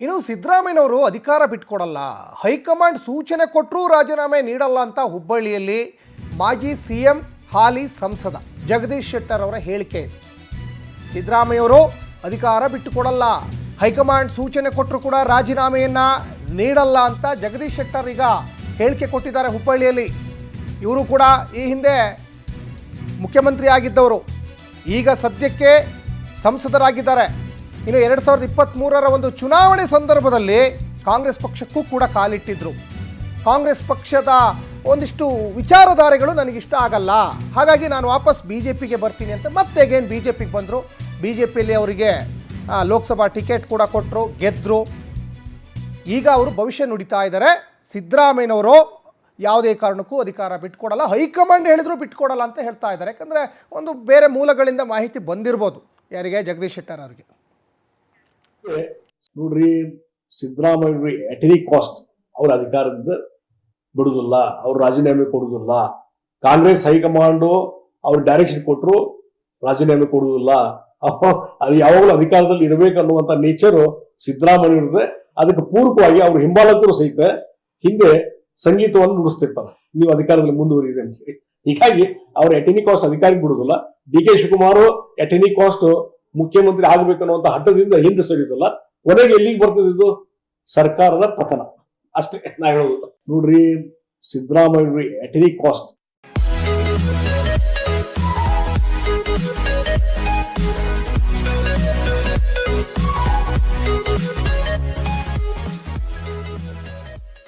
ಇನ್ನು ಸಿದ್ದರಾಮಯ್ಯನವರು ಅಧಿಕಾರ ಬಿಟ್ಕೊಡಲ್ಲ, ಹೈಕಮಾಂಡ್ ಸೂಚನೆ ಕೊಟ್ಟರೂ ರಾಜೀನಾಮೆ ನೀಡಲ್ಲ ಅಂತ ಹುಬ್ಬಳ್ಳಿಯಲ್ಲಿ ಮಾಜಿ ಸಿಎಂ ಹಾಲಿ ಸಂಸದ ಜಗದೀಶ್ ಶೆಟ್ಟರ್ ಅವರ ಹೇಳಿಕೆ. ಸಿದ್ದರಾಮಯ್ಯವರು ಅಧಿಕಾರ ಬಿಟ್ಟುಕೊಡಲ್ಲ, ಹೈಕಮಾಂಡ್ ಸೂಚನೆ ಕೊಟ್ಟರೂ ಕೂಡ ರಾಜೀನಾಮೆಯನ್ನ ನೀಡಲ್ಲ ಅಂತ ಜಗದೀಶ್ ಶೆಟ್ಟರ್ ಈಗ ಹೇಳಿಕೆ ಕೊಟ್ಟಿದ್ದಾರೆ ಹುಬ್ಬಳ್ಳಿಯಲ್ಲಿ. ಇವರು ಕೂಡ ಈ ಹಿಂದೆ ಮುಖ್ಯಮಂತ್ರಿ ಆಗಿದ್ದವರು, ಈಗ ಸದ್ಯಕ್ಕೆ ಸಂಸದರಾಗಿದ್ದಾರೆ. ಇನ್ನು 2023ರ ಒಂದು ಚುನಾವಣೆ ಸಂದರ್ಭದಲ್ಲಿ ಕಾಂಗ್ರೆಸ್ ಪಕ್ಷಕ್ಕೂ ಕೂಡ ಕಾಲಿಟ್ಟಿದ್ರು. ಕಾಂಗ್ರೆಸ್ ಪಕ್ಷದ ಒಂದಿಷ್ಟು ವಿಚಾರಧಾರೆಗಳು ನನಗಿಷ್ಟ ಆಗಲ್ಲ, ಹಾಗಾಗಿ ನಾನು ವಾಪಸ್ BJPಗೆ ಬರ್ತೀನಿ ಅಂತ ಮತ್ತೆ ಅಗೇನ್ BJPಗೆ ಬಂದರು. BJPಯಲ್ಲಿ ಅವರಿಗೆ ಲೋಕಸಭಾ ಟಿಕೆಟ್ ಕೂಡ ಕೊಟ್ಟರು, ಗೆದ್ದರು. ಈಗ ಅವರು ಭವಿಷ್ಯ ನುಡಿತಾ ಇದ್ದಾರೆ. ಸಿದ್ದರಾಮಯ್ಯನವರು ಯಾವುದೇ ಕಾರಣಕ್ಕೂ ಅಧಿಕಾರ ಬಿಟ್ಕೊಡಲ್ಲ, ಹೈಕಮಾಂಡ್ ಹೇಳಿದ್ರು ಬಿಟ್ಕೊಡಲ್ಲ ಅಂತ ಹೇಳ್ತಾ ಇದ್ದಾರೆ. ಯಾಕಂದರೆ ಒಂದು ಬೇರೆ ಮೂಲಗಳಿಂದ ಮಾಹಿತಿ ಬಂದಿರ್ಬೋದು ಯಾರಿಗೆ, ಜಗದೀಶ್ ಶೆಟ್ಟರ್ ಅವರಿಗೆ. ನೋಡ್ರಿ, ಸಿದ್ದರಾಮಯ್ಯ ಎಟ್ ಎನಿ ಕಾಸ್ಟ್ ಅವ್ರ ಅಧಿಕಾರದಿಂದ ಬಿಡುದಿಲ್ಲ, ಅವ್ರು ರಾಜೀನಾಮೆ ಕೊಡುದಿಲ್ಲ. ಕಾಂಗ್ರೆಸ್ ಹೈಕಮಾಂಡು ಅವ್ರ ಡೈರೆಕ್ಷನ್ ಕೊಟ್ಟರು ರಾಜೀನಾಮೆ ಕೊಡುವುದಿಲ್ಲ. ಅದು ಯಾವಾಗಲೂ ಅಧಿಕಾರದಲ್ಲಿ ಇರಬೇಕು ಅನ್ನುವಂಥ ನೇಚರು ಸಿದ್ದರಾಮಯ್ಯ. ಅದಕ್ಕೆ ಪೂರಕವಾಗಿ ಅವ್ರ ಹಿಂಬಾಲಕರು ಸಹಿತ ಹಿಂದೆ ಸಂಗೀತವನ್ನು ನುಡಿಸ್ತಿರ್ತಾರೆ, ನೀವು ಅಧಿಕಾರದಲ್ಲಿ ಮುಂದುವರಿದೆ ಅಂತ ಹೇಳಿ. ಹೀಗಾಗಿ ಅವ್ರು ಎಟ್ ಎನಿ ಕಾಸ್ಟ್ ಅಧಿಕಾರಕ್ಕೆ ಬಿಡುದಿಲ್ಲ. DK Shivakumar at any cost ಮುಖ್ಯಮಂತ್ರಿ ಆಗ್ಬೇಕನ್ನುವಂತ ಹಠದಿಂದ ಹಿಂದೆ ಸರಿಯುತ್ತಲ್ಲ. ಕೊನೆಗೆ ಎಲ್ಲಿಗೆ ಬರ್ತದೆ ಇದು? ಸರ್ಕಾರದ ಪತನ ಅಷ್ಟೇ ನಾ ಹೇಳೋದು. ನೋಡ್ರಿ, ಸಿದ್ದರಾಮಯ್ಯ ಎಟ್ ಎನಿ ಕಾಸ್ಟ್